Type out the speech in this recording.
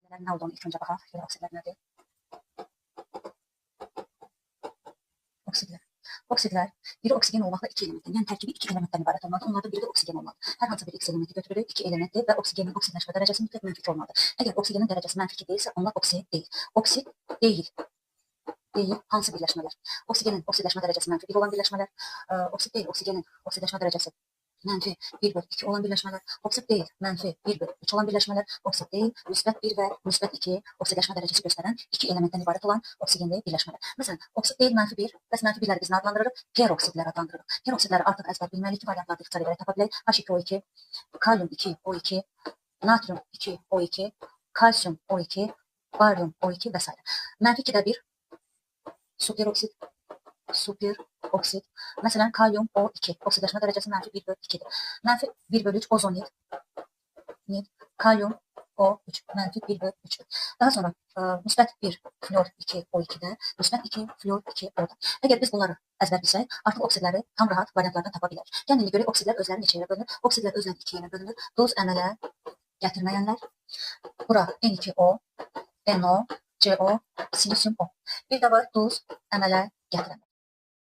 Nə olduğunu ilk öncə baxaq. Görə oksidlər nədir? Oksidlər. Oksidlər biri oksigen olmaqla iki elementdən, yəni tərkibi iki elementdən ibarət olmalıdır. Onlardan biri də oksigen olmalıdır. Hər hansı bir X elementi götürürük, iki elementdir və oksigenin oksidləşmə dərəcəsi mütləq mənfi olmalıdır. Əgər oksigenin dərəcəsi mənfi 2 deyilsə, onlar oksid deyil. Oksid deyil. Hansı birləşmələr? Oksigenin oksidləşmə dərəcəsi mənfi 1 olan birləşmələr, oksid deyil, oksigenin oksidləşmə dərəcəsi mənfi 1/2 olan birləşmələr, oksid deyil, mənfi 1/3 olan birləşmələr, oksid deyil, müsbət 1 və müsbət 2 oksidləşmə dərəcəsi göstərən iki elementdən ibarət olan oksigenli birləşmələr. Məsələn, oksid deyil, mənfi 1, bəs mənfi 1-ləri biz nə adlandırırıq? Peroksidlər adlandırırıq. Peroksidləri artıq əzbər bilməliyik ki, variantlarda ixtisar edərək tapa bilək. H2O2, kalium 2O2, natrium 2O2, kalsium O2, baryum O2 və s. Mənfi 2-də 1 superoksid. Məsələn, kalium O2 oksidləşmə dərəcəsi mənfi 1/2-dir. Mənfi 1/3 ozonid, kalium O3 mənfi 1/3-dür. Daha sonra müsbət 1 fluor 2O2-də, müsbət 2 fluor 2O-da. Əgər biz bunları əzbər bilsək, artıq oksidləri tam rahat variantlardan tapa bilərik. Yəni görə oksidlər özləri neçə ilə bölünür? Oksidlər özləri 2 ilə bölünür. Duz əmələ gətirməyənlər. Bura N2O, NO, CO, silisium O. Bir də var duz əmələ gətirənlər.